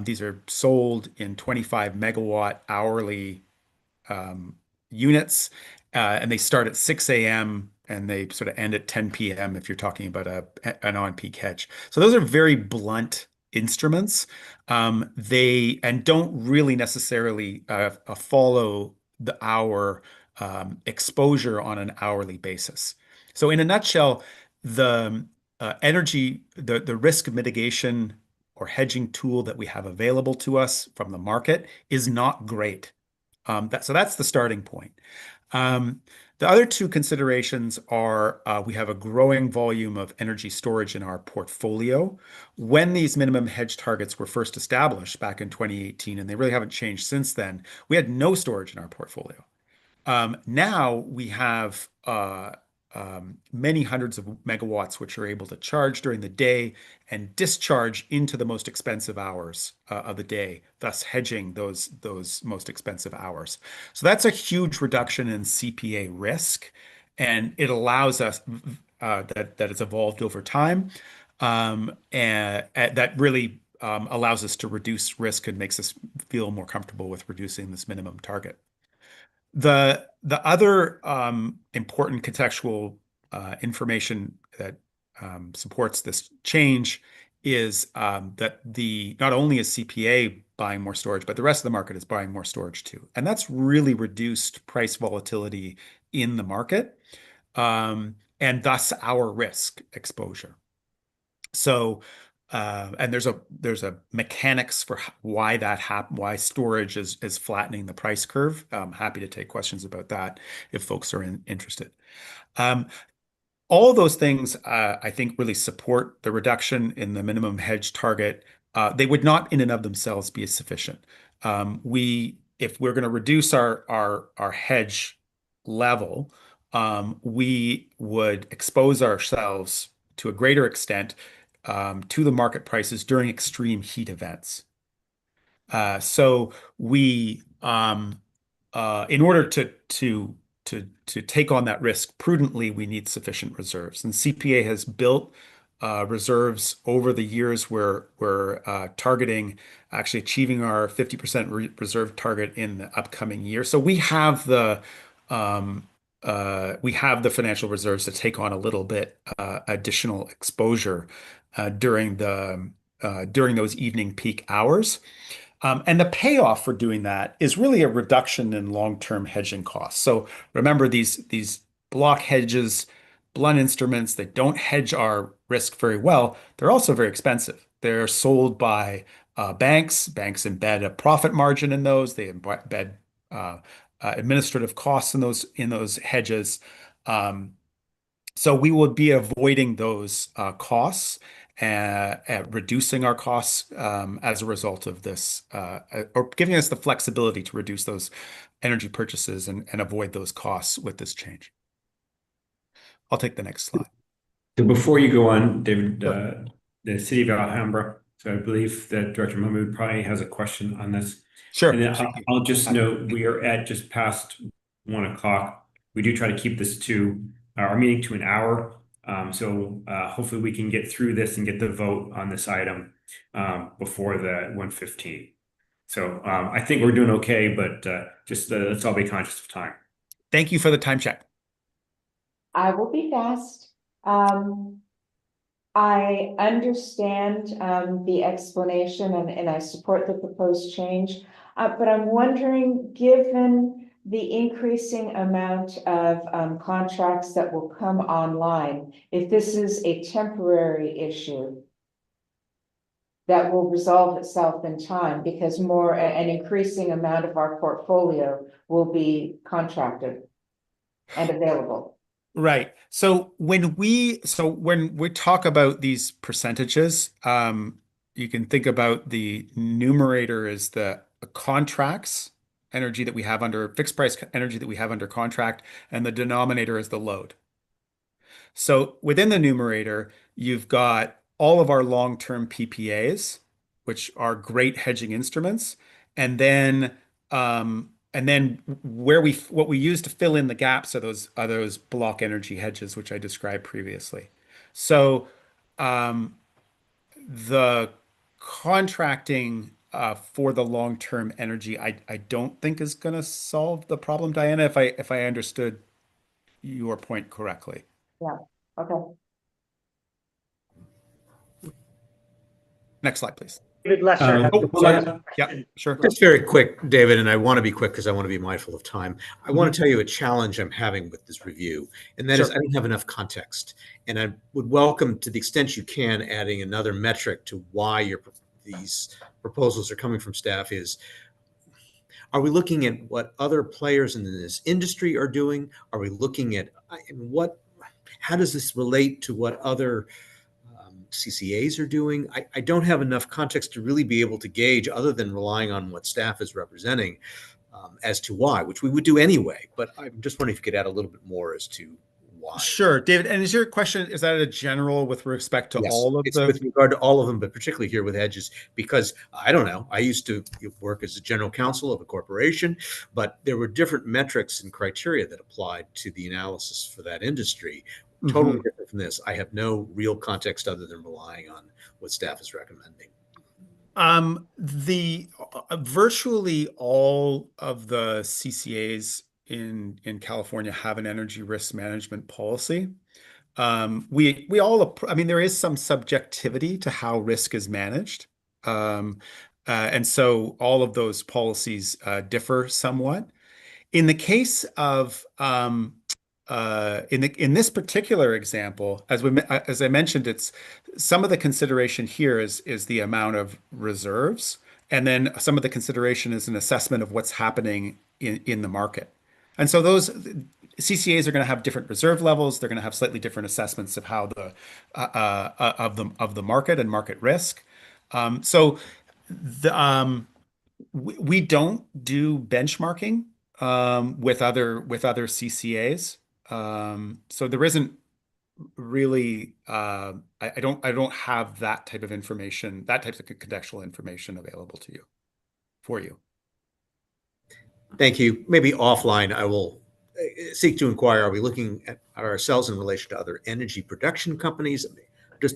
These are sold in 25 megawatt hourly units, and they start at 6 a.m. and they sort of end at 10 p.m. if you're talking about an on-peak hedge. So those are very blunt instruments. They don't really necessarily follow our exposure on an hourly basis. So in a nutshell, the risk mitigation or hedging tool that we have available to us from the market is not great. So that's the starting point. The other two considerations are we have a growing volume of energy storage in our portfolio. When these minimum hedge targets were first established back in 2018, and they really haven't changed since then, we had no storage in our portfolio. Now we have many hundreds of megawatts which are able to charge during the day and discharge into the most expensive hours of the day, thus hedging those most expensive hours. So that's a huge reduction in CPA risk, and it allows us that it's evolved over time, and that really allows us to reduce risk and makes us feel more comfortable with reducing this minimum target. The other important contextual information that supports this change is that not only is CPA buying more storage, but the rest of the market is buying more storage too. And that's really reduced price volatility in the market, and thus our risk exposure. So and there's a mechanics for why storage is flattening the price curve. I'm happy to take questions about that if folks are interested. All of those things, I think, really support the reduction in the minimum hedge target. They would not in and of themselves be sufficient. If we're going to reduce our hedge level, we would expose ourselves to a greater extent to the market prices during extreme heat events. So we, in order to take on that risk prudently, we need sufficient reserves. And CPA has built reserves over the years. We're targeting actually achieving our 50% reserve target in the upcoming year. So we have the financial reserves to take on a little bit additional exposure during those evening peak hours. And the payoff for doing that is really a reduction in long-term hedging costs. So remember, these block hedges, blunt instruments that don't hedge our risk very well, they're also very expensive. They're sold by banks. Banks embed a profit margin in those. They embed administrative costs in those hedges. So we would be avoiding those costs and reducing our costs as a result of this, or giving us the flexibility to reduce those energy purchases and avoid those costs with this change. I'll take the next slide. So before you go on, David, Sure. the city of Alhambra, so I believe that Director Mahmood probably has a question on this. Sure. And then Thank you. I'll just note, we are at just past 1 o'clock. We do try to keep this to our meeting to an hour. So hopefully we can get through this and get the vote on this item before the 1:15. So I think we're doing okay, but just let's all be conscious of time. Thank you for the time check. I will be fast. I understand the explanation and I support the proposed change. But I'm wondering, given the increasing amount of contracts that will come online, if this is a temporary issue that will resolve itself in time, because an increasing amount of our portfolio will be contracted and available. Right. So when we talk about these percentages, you can think about the numerator as the contracts energy that we have under fixed price energy that we have under contract, and the denominator is the load. So within the numerator, you've got all of our long-term PPAs, which are great hedging instruments, and then what we use to fill in the gaps are those block energy hedges, which I described previously. So the contracting for the long-term energy, I don't think is going to solve the problem, Diana, if I understood your point correctly. Yeah, okay. Next slide, please. David Lesser has the Sorry. Yeah, sure. Just very quick, David, and I want to be quick because I want to be mindful of time. I want to tell you a challenge I'm having with this review, and that is I don't have enough context. And I would welcome, to the extent you can, adding another metric to why these proposals are coming from staff is, are we looking at what other players in this industry are doing? Are we looking at how does this relate to what other CCAs are doing? I don't have enough context to really be able to gauge, other than relying on what staff is representing, as to why, which we would do anyway. But I'm just wondering if you could add a little bit more as to why. Sure, David. And is your question, is that a general with respect to Yes, all of it's the? with regard to all of them, but particularly here with hedges, because I don't know, I used to work as a general counsel of a corporation, but there were different metrics and criteria that applied to the analysis for that industry. Totally different from this. I have no real context other than relying on what staff is recommending. Virtually all of the CCAs in California have an energy risk management policy. We all, I mean, there is some subjectivity to how risk is managed. And so all of those policies differ somewhat. In the case of in this particular example, as I mentioned, it's some of the consideration here is the amount of reserves, and then some of the consideration is an assessment of what's happening in the market. And so those CCAs are going to have different reserve levels. They're going to have slightly different assessments of how of the market and market risk. We don't do benchmarking with other CCAs. So there isn't really I don't have that type of information, that type of contextual information available to you for you. Thank you. Maybe offline, I will seek to inquire, are we looking at ourselves in relation to other energy production companies? Just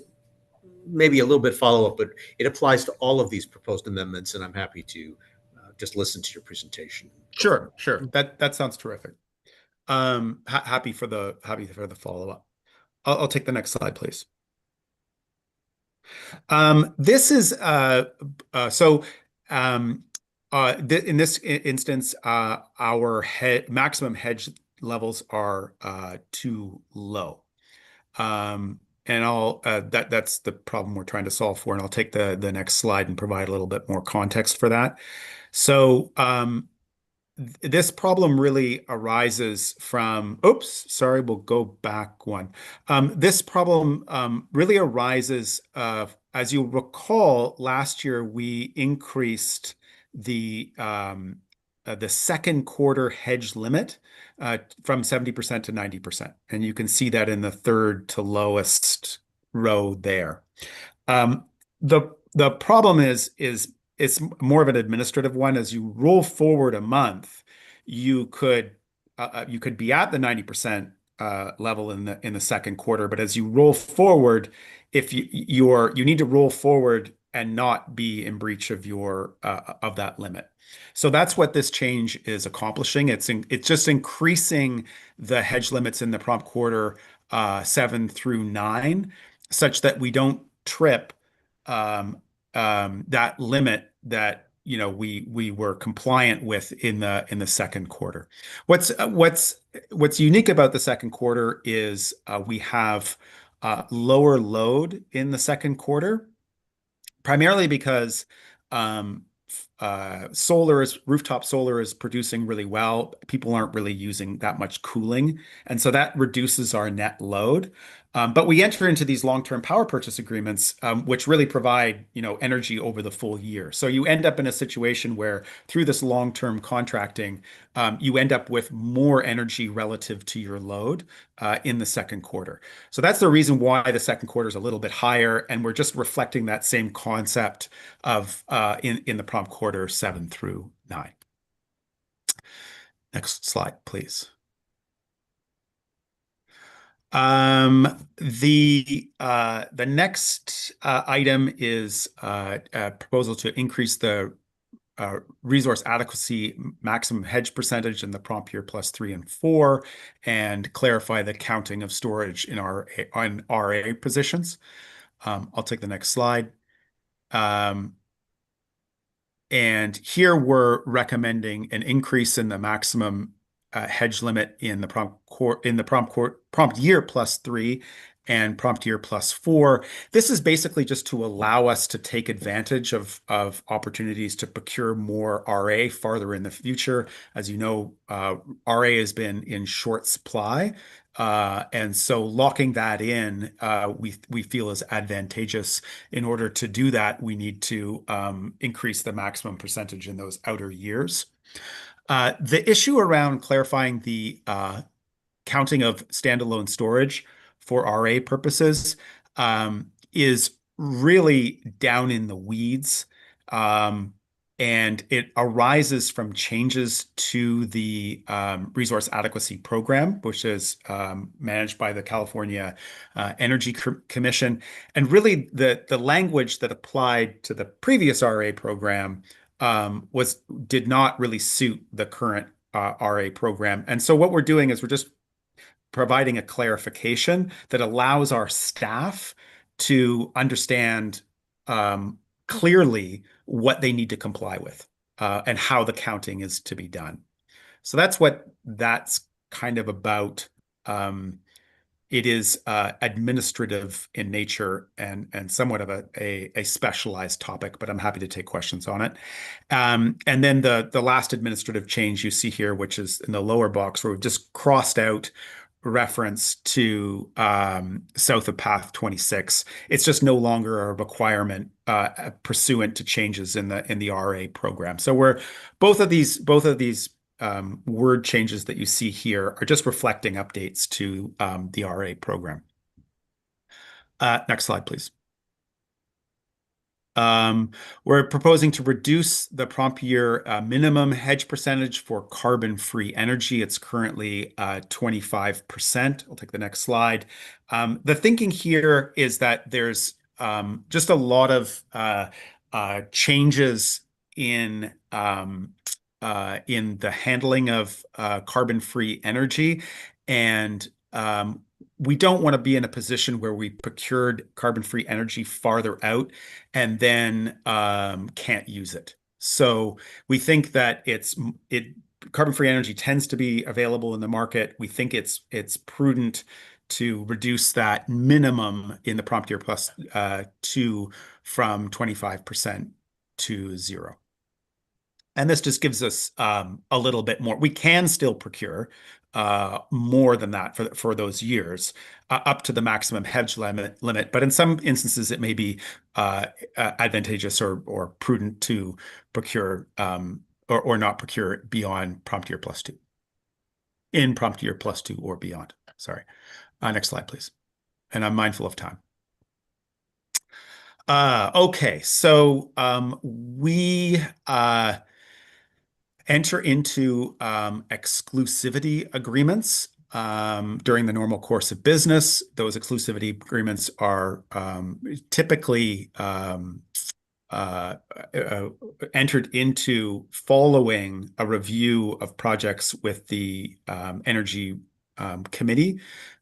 maybe a little bit follow up, but it applies to all of these proposed amendments, and I'm happy to just listen to your presentation. Sure. That sounds terrific. Happy for the follow up. I'll take the next slide, please. This is in this instance, our maximum hedge levels are too low. I'll that's the problem we're trying to solve for, and I'll take the next slide and provide a little bit more context for that. So this problem really arises from, oops, sorry, we'll go back one. This problem really arises, as you'll recall, last year we increased the second quarter hedge limit from 70% to 90%. And you can see that in the third to lowest row there. The problem is it's more of an administrative one. As you roll forward a month, you could be at the 90% level in the second quarter, but as you roll forward, if you need to roll forward and not be in breach of your of that limit. So that's what this change is accomplishing. It's just increasing the hedge limits in the prompt quarter 7 through 9, such that we don't trip that limit that we were compliant with in the second quarter. What's unique about the second quarter is we have lower load in the second quarter, primarily because rooftop solar is producing really well. People aren't really using that much cooling, and so that reduces our net load. But we enter into these long-term power purchase agreements, which really provide, energy over the full year. So you end up in a situation where through this long-term contracting, you end up with more energy relative to your load in the second quarter. So that's the reason why the second quarter is a little bit higher, and we're just reflecting that same concept of in the prompt quarter 7 through 9. Next slide, please. The next item is a proposal to increase the resource adequacy maximum hedge percentage in the prompt year plus 3 and 4, and clarify the counting of storage in our RA positions. I'll take the next slide. And here we're recommending an increase in the maximum hedge limit in the prompt year plus 3 and prompt year plus 4. This is basically just to allow us to take advantage of opportunities to procure more RA farther in the future. As you know, RA has been in short supply. And so locking that in, we feel is advantageous. In order to do that, we need to increase the maximum percentage in those outer years. The issue around clarifying the counting of standalone storage for RA purposes is really down in the weeds. And it arises from changes to the Resource Adequacy Program, which is managed by the California Energy Commission. And really, the language that applied to the previous RA program did not really suit the current RA program. And so what we're doing is we're just providing a clarification that allows our staff to understand clearly what they need to comply with and how the counting is to be done. So that's what that's kind of about. It is administrative in nature and somewhat of a specialized topic, but I'm happy to take questions on it. And then the last administrative change you see here, which is in the lower box, where we've just crossed out reference to south of path 26. It's just no longer a requirement pursuant to changes in the RA program. So both of these word changes that you see here are just reflecting updates to the RA program. Next slide, please. We're proposing to reduce the prompt year minimum hedge percentage for carbon-free energy. It's currently 25%. I'll take the next slide. The thinking here is that there's just a lot of changes in the handling of carbon-free energy, and we don't want to be in a position where we procured carbon-free energy farther out and then can't use it. So we think that carbon-free energy tends to be available in the market. We think it's prudent to reduce that minimum in the prompt year plus 2 from 25% to 0. And this just gives us a little bit more. We can still procure more than that for those years, up to the maximum hedge limit. But in some instances, it may be advantageous or prudent to procure or not procure beyond prompt year plus 2. In prompt year plus 2 or beyond. Sorry. Next slide, please. And I'm mindful of time. Okay, so we enter into exclusivity agreements during the normal course of business. Those exclusivity agreements are typically entered into following a review of projects with the Energy Committee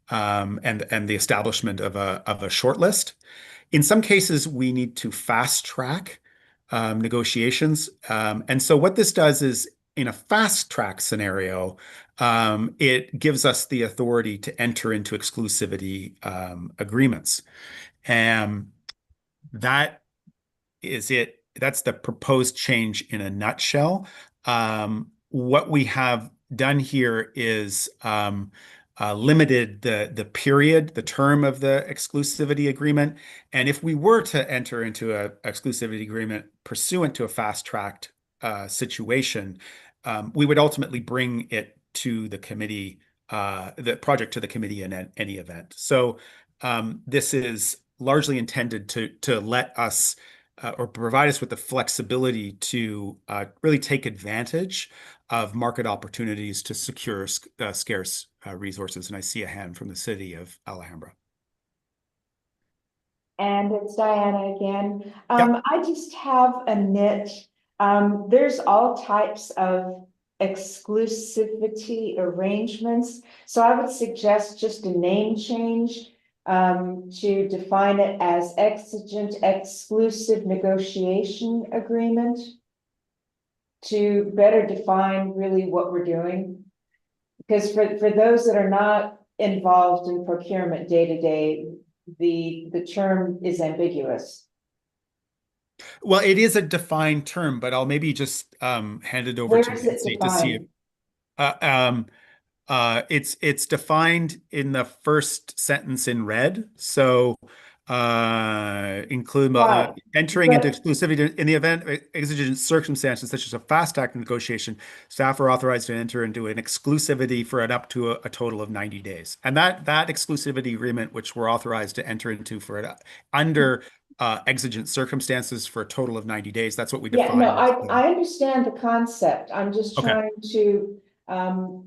and the establishment of a short list. In some cases, we need to fast track negotiations. And so what this does is, in a fast track scenario, it gives us the authority to enter into exclusivity agreements. And that is it. That's the proposed change in a nutshell. What we have done here is limited the period, the term of the exclusivity agreement. And if we were to enter into an exclusivity agreement pursuant to a fast-tracked situation, we would ultimately bring it to the committee, the project to the committee in any event. So this is largely intended to let us or provide us with the flexibility to really take advantage of market opportunities to secure scarce resources. And I see a hand from the city of Alhambra. And it's Diana again. Yep. I just have a nit. There's all types of exclusivity arrangements. So I would suggest just a name change to define it as exigent exclusive negotiation agreement to better define really what we're doing. Because for those that are not involved in procurement day to day, the term is ambiguous. Well, it is a defined term, but I'll maybe just hand it over Where to is it Nancy to see defined? it's defined in the first sentence in red. So include Right. entering into But- exclusivity in the event of exigent circumstances such as a fast track negotiation, staff are authorized to enter into an exclusivity for up to a total of 90 days. And that exclusivity agreement, which we're authorized to enter into for under exigent circumstances for a total of 90 days, that's what we define. Yeah, no, I understand the concept. I'm just Okay. trying to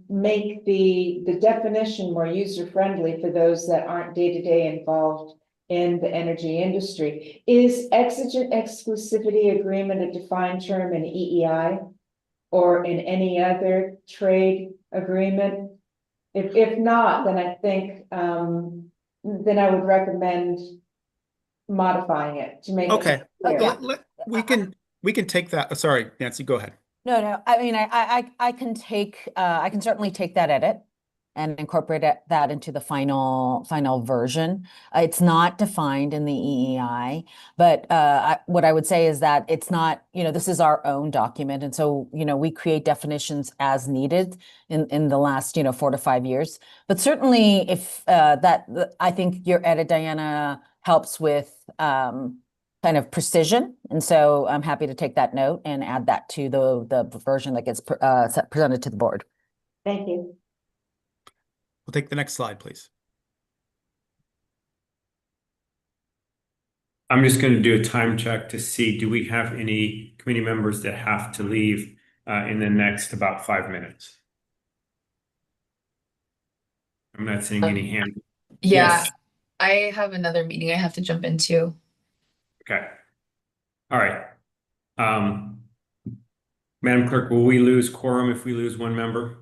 make the definition more user-friendly for those that aren't day-to-day involved in the energy industry. Is exigent exclusivity agreement a defined term in EEI or in any other trade agreement? If not, then I think then I would recommend modifying it to make Okay. it clear. Yeah. We can take that. Sorry, Nancy, go ahead. No, I mean, I can I can certainly take that edit and incorporate that into the final version. It's not defined in the EEI, but what I would say is that it's not, this is our own document. And so, we create definitions as needed in the last, 4 to 5 years. But certainly if I think your edit, Diana, helps with kind of precision. And so I'm happy to take that note and add that to the version that gets presented to the board. Thank you. We'll take the next slide, please. I'm just going to do a time check to see, do we have any committee members that have to leave in the next about 5 minutes? I'm not seeing any hands. Yeah, Yes. I have another meeting I have to jump into. Okay. All right. Madam Clerk, will we lose quorum if we lose one member?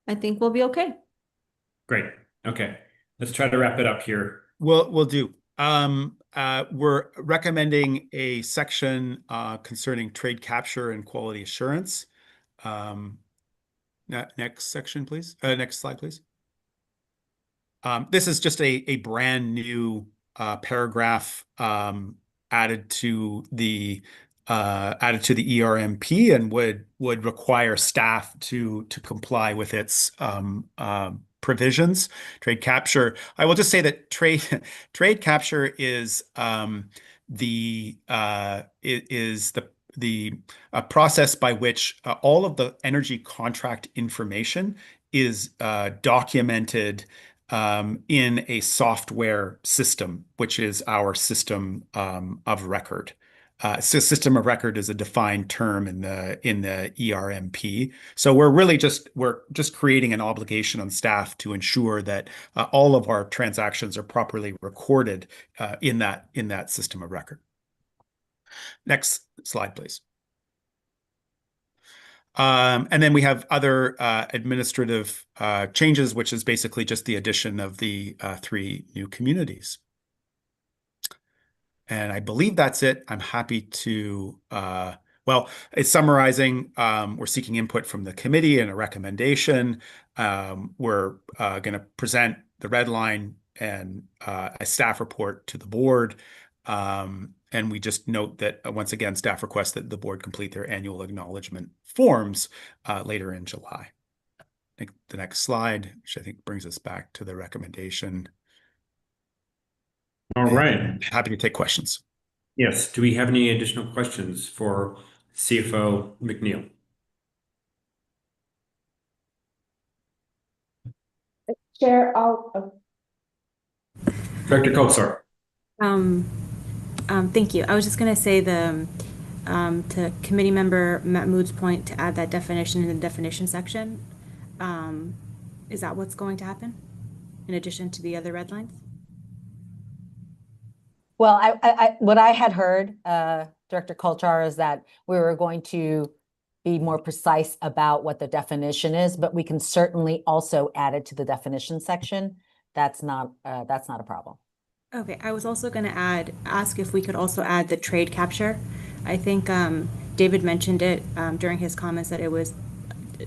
I think we'll be okay. Great. Okay. Let's try to wrap it up here. We'll do. We're recommending a section concerning trade capture and quality assurance. Next section, please. Next slide, please. This is just a brand new paragraph added to the ERMP and would require staff to comply with its provisions. Trade capture. I will just say that trade capture is the process by which all of the energy contract information is documented in a software system, which is our system of record. So system of record is a defined term in the ERMP. So we're just creating an obligation on staff to ensure that all of our transactions are properly recorded in that system of record. Next slide, please. And then we have other administrative changes, which is basically just the addition of the 3 new communities. And I believe that's it. I'm happy to, well, it's summarizing. We're seeking input from the committee and a recommendation. We're going to present the red line and a staff report to the board. And we just note that, once again, staff requests that the board complete their annual acknowledgement forms later in July. I think the next slide, which I think brings us back to the recommendation. All right. Happy to take questions. Yes. Do we have any additional questions for CFO McNeil? Chair, Director Kosar. Thank you. I was just gonna say to committee member Mahmood's point to add that definition in the definition section. Is that what's going to happen in addition to the other red lines? Well, what I had heard, Director Kulchar, is that we were going to be more precise about what the definition is, but we can certainly also add it to the definition section. That's not a problem. Okay, I was also going to ask if we could also add the trade capture. I think David mentioned it during his comments that it was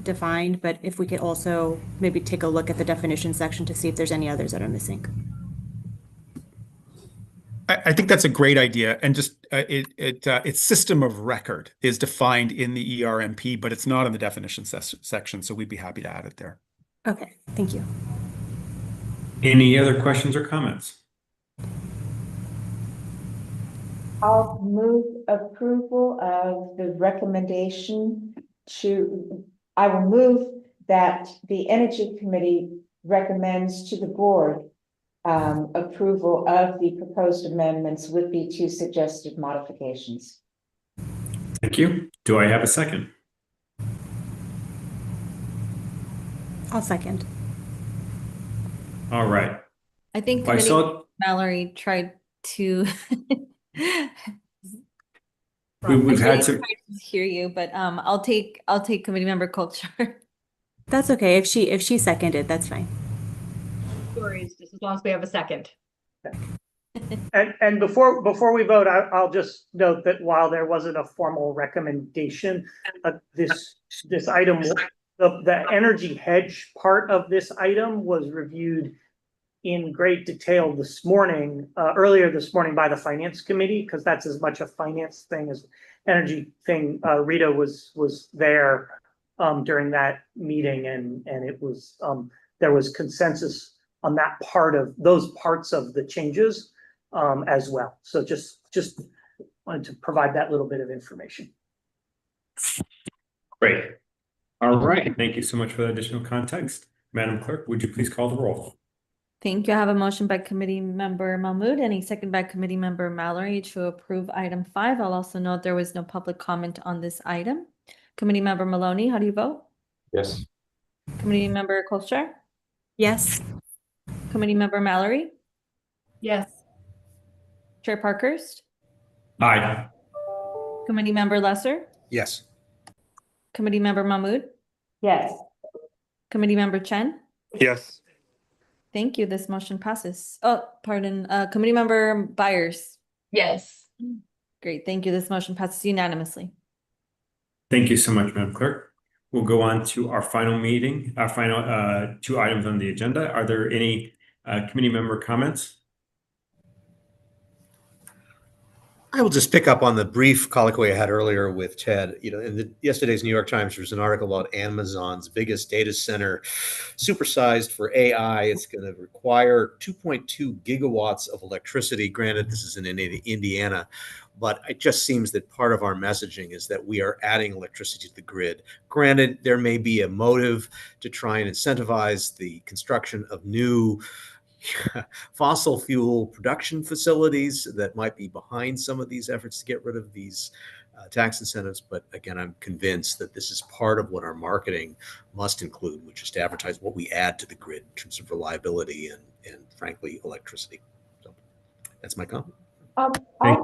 defined, but if we could also maybe take a look at the definition section to see if there's any others that are missing. I think that's a great idea, and just its system of record is defined in the ERMP, but it's not in the definition section, so we'd be happy to add it there. Okay, thank you. Any other questions or comments? I'll move approval of the recommendation I will move that the Energy Committee recommends to the board approval of the proposed amendments with the 2 suggested modifications. Thank you. Do I have a second? I'll second. All right. I think I Committee saw Mallory tried to we've had some. hear you, but I'll take Committee Member Culture. That's okay. If she seconded, that's fine. Stories, just as long as we have a second. And before we vote, I'll just note that while there wasn't a formal recommendation, this item, the energy hedge part of this item was reviewed in great detail this morning, earlier this morning by the Finance Committee, because that's as much a finance thing as energy thing. Rita was there during that meeting, and it was there was consensus on that part of those parts of the changes as well. So just wanted to provide that little bit of information. Great. All right. Thank you so much for that additional context. Madam Clerk, would you please call the roll? Thank you. I have a motion by Committee Member Mahmood and a second by Committee Member Mallory to approve item 5. I'll also note there was no public comment on this item. Committee Member Maloney, how do you vote? Yes. Committee Member Kulchar? Yes. Committee Member Mallory? Yes. Chair Parkhurst? Aye. Committee Member Lesser? Yes. Committee Member Mahmood? Yes. Committee Member Chen? Yes. Thank you. This motion passes. Oh, pardon. Committee Member Byers? Yes. Great. Thank you. This motion passes unanimously. Thank you so much, Madam Clerk. We'll go on to our final meeting, our final 2 items on the agenda. Are there any committee member comments? I will just pick up on the brief colloquy I had earlier with Ted. In yesterday's New York Times, there's an article about Amazon's biggest data center, supersized for AI. It's going to require 2.2 gigawatts of electricity. Granted, this is in Indiana, but it just seems that part of our messaging is that we are adding electricity to the grid. Granted, there may be a motive to try and incentivize the construction of new fossil fuel production facilities that might be behind some of these efforts to get rid of these tax incentives. But again, I'm convinced that this is part of what our marketing must include, which is to advertise what we add to the grid in terms of reliability and frankly, electricity. So that's my comment. I'll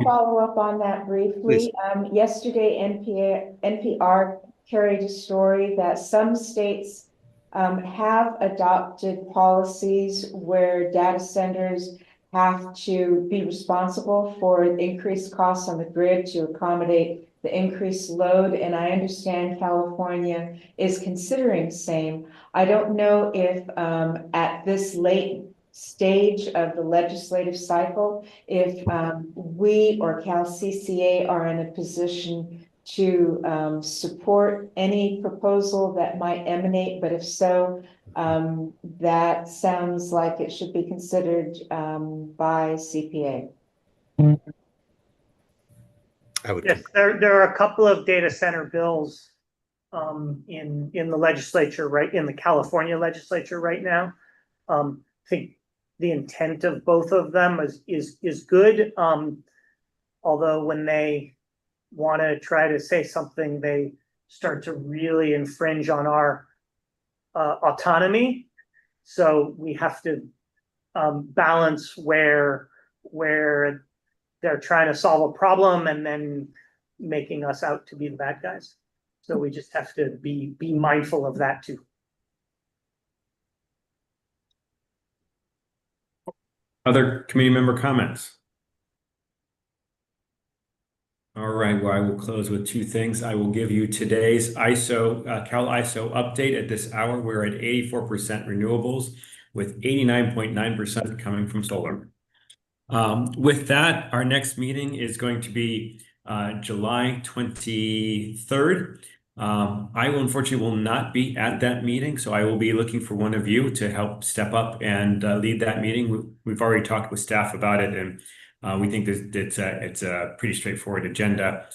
follow up on that briefly. Yesterday, NPR carried a story that some states have adopted policies where data centers have to be responsible for increased costs on the grid to accommodate the increased load. And I understand California is considering the same. I don't know if at this late stage of the legislative cycle, if we or Cal CCA are in a position to support any proposal that might emanate, but if so, that sounds like it should be considered by CPA. Yes, there are a couple of data center bills in the legislature, right, in the California legislature right now. I think the intent of both of them is good. Although when they want to try to say something, they start to really infringe on our autonomy. So we have to balance where they're trying to solve a problem and then making us out to be the bad guys. So we just have to be mindful of that too. Other committee member comments? All right, well, I will close with two things. I will give you today's Cal ISO update at this hour. We're at 84% renewables with 89.9% coming from solar. With that, our next meeting is going to be July 23rd. I will not be at that meeting, so I will be looking for one of you to help step up and lead that meeting. We've already talked with staff about it, and we think it's a pretty straightforward agenda.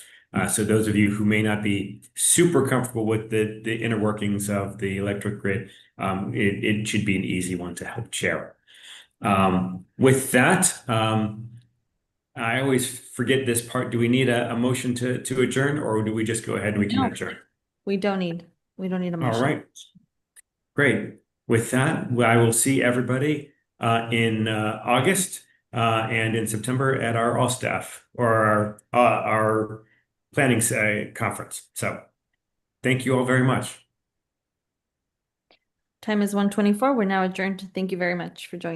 So those of you who may not be super comfortable with the inner workings of the electric grid, it should be an easy one to help chair. With that, I always forget this part. Do we need a motion to adjourn, or do we just go ahead and we can adjourn? We don't need a motion. All right. Great. With that, I will see everybody in August and in September at our all staff or our planning conference. So thank you all very much. Time is 1:24. We're now adjourned. Thank you very much for joining.